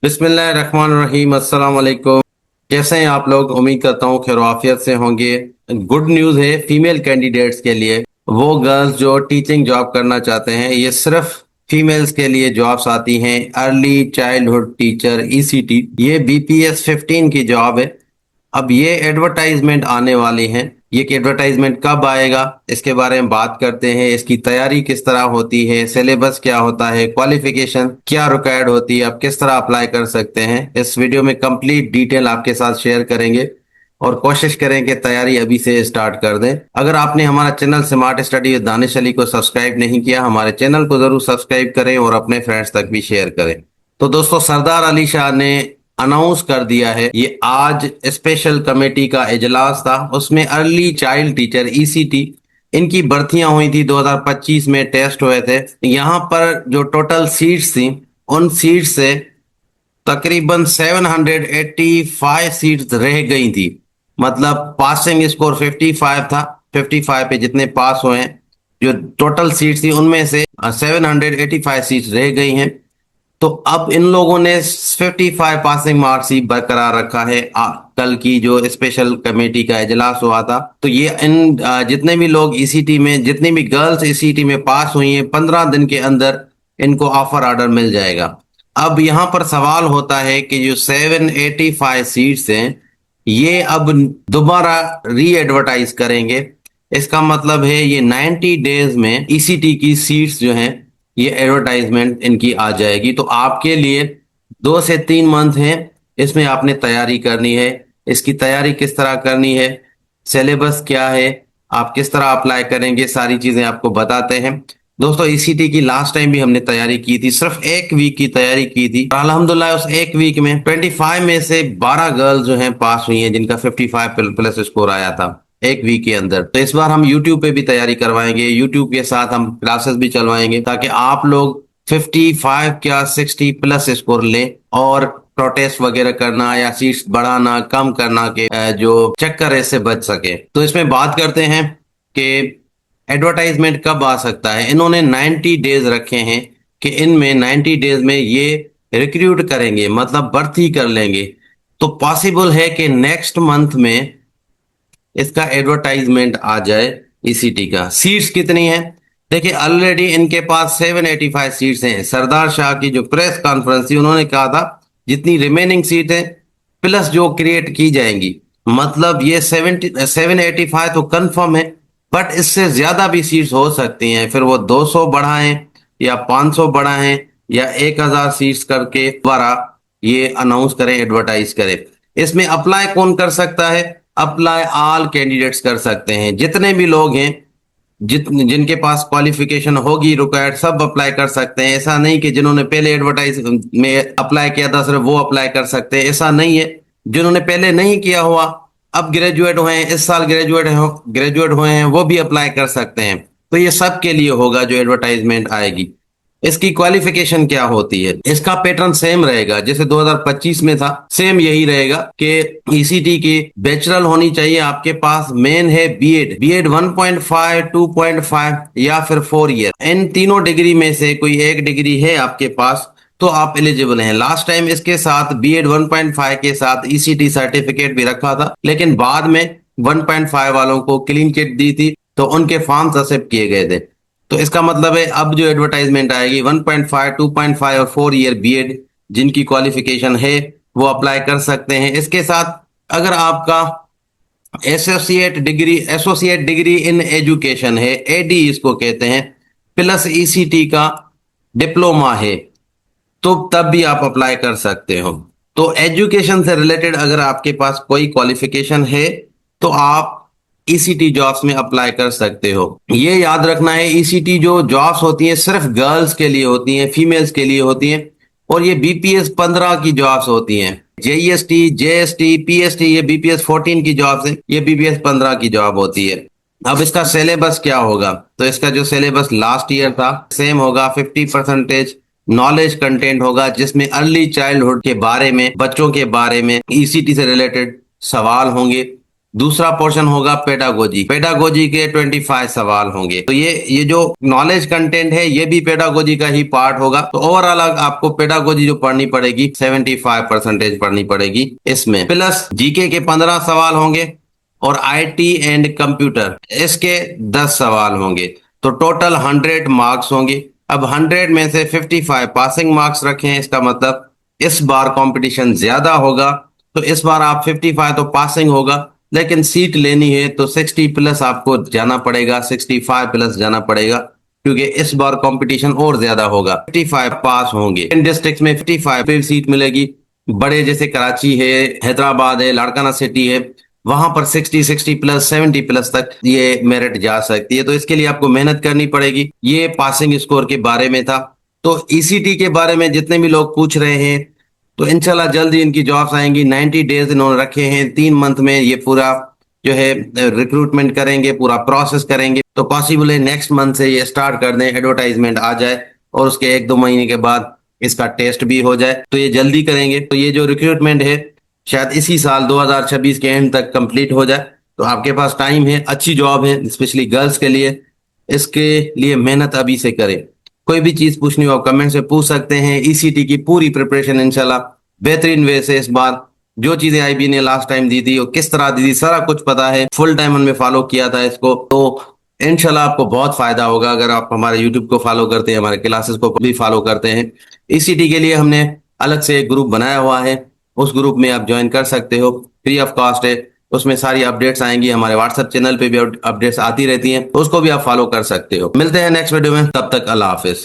बिस्मिल्लाहिर्रहमानिर्रहीम। अस्सलाम वालेकुम। कैसे हैं आप लोग? उम्मीद करता हूँ खैर आफियत से होंगे। गुड न्यूज़ है फीमेल कैंडिडेट्स के लिए। वो गर्ल्स जो टीचिंग जॉब करना चाहते हैं, ये सिर्फ फीमेल्स के लिए जॉब्स आती हैं। अर्ली चाइल्डहुड टीचर ईसीटी, ये बीपीएस 15 की जॉब है। अब ये एडवर्टाइजमेंट आने वाली हैं। ये कि एडवर्टाइजमेंट कब आएगा इसके बारे में बात करते हैं। इसकी तैयारी किस तरह होती है, सिलेबस क्या होता है, क्वालिफिकेशन क्या रिक्वायर्ड होती है, आप किस तरह अप्लाई कर सकते हैं, इस वीडियो में कंप्लीट डिटेल आपके साथ शेयर करेंगे और कोशिश करें कि तैयारी अभी से स्टार्ट कर दें। अगर आपने हमारा channel smart study with Danish Ali को सब्सक्राइब नहीं किया, हमारे चैनल को जरूर सब्सक्राइब करें और अपने फ्रेंड्स तक भी शेयर करें। तो दोस्तों, सरदार अली शाह ने अनाउंस कर दिया है, ये आज स्पेशल कमेटी का इजलास था, उसमें अर्ली चाइल्ड टीचर ईसीटी इनकी भर्तियां हुई थी। 2025 में टेस्ट हुए थे। यहाँ पर जो टोटल सीट्स थी, उन सीट से तकरीबन 785 सीट्स रह गई थी। मतलब पासिंग स्कोर 55 था। 55 पे जितने पास हुए हैं, जो टोटल सीट्स थी उनमें से 785 सीट्स रह गई हैं। तो अब इन लोगों ने 55 पासिंग मार्क्स ही बरकरार रखा है। कल की जो स्पेशल कमेटी का इजलास हुआ था, तो ये जितने भी लोग ईसीटी में, जितनी भी गर्ल्स ईसीटी में पास हुई हैं, 15 दिन के अंदर इनको ऑफर ऑर्डर मिल जाएगा। अब यहाँ पर सवाल होता है कि जो 785 सीट्स हैं, ये अब दोबारा री एडवर्टाइज करेंगे। इसका मतलब है ये 90 डेज में ईसीटी की सीट्स जो हैं, ये एडवर्टाइजमेंट इनकी आ जाएगी। तो आपके लिए 2 से 3 मंथ हैं, इसमें आपने तैयारी करनी है। इसकी तैयारी किस तरह करनी है, सिलेबस क्या है, आप किस तरह अप्लाई करेंगे, सारी चीजें आपको बताते हैं। दोस्तों, ईसीटी की लास्ट टाइम भी हमने तैयारी की थी, सिर्फ एक वीक की तैयारी की थी। अल्हम्दुलिल्लाह उस एक वीक में 25 में से 12 गर्ल्स जो हैं पास हुई हैं, जिनका 55 प्लस स्कोर आया था एक वीक के अंदर। तो इस बार हम यूट्यूब पे भी तैयारी करवाएंगे, यूट्यूब के साथ हम क्लासेस भी चलवाएंगे, ताकि आप लोग 55 क्या 60 प्लस स्कोर लें और प्रोटेस्ट वगैरह करना या सीट्स बढ़ाना कम करना के जो चक्कर है इससे बच सके। तो इसमें बात करते हैं कि एडवर्टाइजमेंट कब आ सकता है। इन्होंने 90 डेज रखे हैं कि इनमें 90 डेज में ये रिक्रूट करेंगे, मतलब भर्ती कर लेंगे। तो पॉसिबल है कि नेक्स्ट मंथ में इसका एडवर्टाइजमेंट आ जाए। ईसीटी का सीट्स कितनी है देखिए, ऑलरेडी इनके पास 785 सीट्स हैं। सरदार शाह की जो प्रेस कॉन्फ्रेंस थी, उन्होंने कहा था जितनी रिमेनिंग सीट है प्लस जो क्रिएट की जाएंगी, मतलब ये 785 तो कंफर्म है, बट इससे ज्यादा भी सीट्स हो सकती हैं। फिर वो 200 बढ़ाएं या 500 बढ़ाएं या 1000 सीट्स करके दोबारा ये अनाउंस करें, एडवर्टाइज करें। इसमें अप्लाई कौन कर सकता है? अप्लाई ऑल कैंडिडेट्स कर सकते हैं, जितने भी लोग हैं, जिनके पास क्वालिफिकेशन होगी रिक्वायर्ड, सब अप्लाई कर सकते हैं। ऐसा नहीं कि जिन्होंने पहले एडवर्टाइज में अप्लाई किया था सिर्फ वो अप्लाई कर सकते हैं, ऐसा नहीं है। जिन्होंने पहले नहीं किया हुआ, अब ग्रेजुएट हुए हैं, इस साल ग्रेजुएट हुए हैं, वो भी अप्लाई कर सकते हैं। तो ये सब के लिए होगा जो एडवर्टाइजमेंट आएगी। इसकी क्वालिफिकेशन क्या होती है? इसका पैटर्न सेम रहेगा जैसे 2025 में था, सेम यही रहेगा कि ईसीटी की बैचलर होनी चाहिए आपके पास। मेन है बीएड, बीएड 1.5, 2.5 या फिर 4 ईयर। इन तीनों डिग्री में से कोई एक डिग्री है आपके पास तो आप एलिजिबल हैं। लास्ट टाइम इसके साथ बीएड 1.5 के साथ ईसीटी सर्टिफिकेट भी रखा था, लेकिन बाद में 1.5 वालों को क्लीन चिट दी थी, तो उनके फॉर्म्स एक्सेप्ट किए गए थे। तो इसका मतलब है अब जो एडवर्टाइजमेंट आएगी, 1.5, 2.5 और 4 ईयर बीएड जिनकी क्वालिफिकेशन है वो अप्लाई कर सकते हैं। इसके साथ अगर आपका एसोसिएट डिग्री इन एजुकेशन है, एडी इसको कहते हैं, प्लस ईसीटी का डिप्लोमा है, तो तब भी आप अप्लाई कर सकते हो। तो एजुकेशन से रिलेटेड अगर आपके पास कोई क्वालिफिकेशन है तो आप ईसीटी जॉब्स में अप्लाई कर सकते हो। ये याद रखना है, ईसीटी जो जॉब्स होती हैं सिर्फ गर्ल्स के लिए होती हैं, फीमेल्स के लिए होती हैं, और ये बीपीएस 15 की जॉब्स होती हैं। जेईएसटी, जेएसटी, पीएसटी ये बीपीएस 14 की जॉब्स है, ये बीपीएस 15 की जॉब होती है। अब इसका सिलेबस क्या होगा? तो इसका जो सिलेबस लास्ट ईयर था सेम होगा। 50% नॉलेज कंटेंट होगा, जिसमें अर्ली चाइल्डहुड के बारे में, बच्चों के बारे में ईसीटी से रिलेटेड सवाल होंगे। दूसरा पोर्शन होगा पेडागोजी। पेडागोजी के 25 सवाल होंगे। तो ये जो नॉलेज कंटेंट है ये भी पेडागोजी का ही पार्ट होगा। तो ओवरऑल आपको पेडागोजी जो पढ़नी पड़ेगी 75% पढ़नी पड़ेगी इसमें, प्लस जीके के 15 सवाल होंगे और आईटी एंड कंप्यूटर इसके 10 सवाल होंगे। तो टोटल 100 मार्क्स होंगे। अब 100 में से 55 पासिंग मार्क्स रखें, इसका मतलब इस बार कंपटीशन ज्यादा होगा। तो इस बार आप 55 तो पासिंग होगा, लेकिन सीट लेनी है तो 60 प्लस आपको जाना पड़ेगा, 65 प्लस जाना पड़ेगा, क्योंकि इस बार कंपटीशन और ज्यादा होगा। 55 पास होंगे। इन डिस्ट्रिक्ट में 55 पे सीट मिलेगी। बड़े जैसे कराची है, हैदराबाद है, लाड़काना सिटी है, वहां पर 60 प्लस 70 प्लस तक ये मेरिट जा सकती है। तो इसके लिए आपको मेहनत करनी पड़ेगी। ये पासिंग स्कोर के बारे में था। तो ईसीटी के बारे में जितने भी लोग पूछ रहे हैं, तो इंशाल्लाह जल्दी इनकी जॉब्स आएंगी। 90 डेज इन्होंने रखे हैं, 3 मंथ में ये पूरा जो है रिक्रूटमेंट करेंगे, पूरा प्रोसेस करेंगे। तो पॉसिबल है नेक्स्ट मंथ से ये स्टार्ट कर दें, एडवर्टाइजमेंट आ जाए और उसके 1-2 महीने के बाद इसका टेस्ट भी हो जाए। तो ये जल्दी करेंगे। तो ये जो रिक्रूटमेंट है शायद इसी साल 2026 के एंड तक कंप्लीट हो जाए। तो आपके पास टाइम है, अच्छी जॉब है स्पेशली गर्ल्स के लिए। इसके लिए मेहनत अभी से करें। कोई भी चीज पूछनी हो आप कमेंट से पूछ सकते हैं। ईसीटी की पूरी प्रिपरेशन इंशाल्लाह बेहतरीन वे से इस बार, जो चीजें आईबी ने लास्ट टाइम दी थी और किस तरह दी थी सारा कुछ पता है। फुल टाइम हमने फॉलो किया था इसको। तो इंशाल्लाह आपको बहुत फायदा होगा अगर आप हमारे यूट्यूब को फॉलो करते हैं, हमारे क्लासेस को भी फॉलो करते हैं। ईसीटी के लिए हमने अलग से एक ग्रुप बनाया हुआ है, उस ग्रुप में आप ज्वाइन कर सकते हो, फ्री ऑफ कॉस्ट है। उसमें सारी अपडेट्स आएंगी, हमारे व्हाट्सएप चैनल पे भी अपडेट्स आती रहती हैं, तो उसको भी आप फॉलो कर सकते हो। मिलते हैं नेक्स्ट वीडियो में, तब तक अल्लाह हाफिज।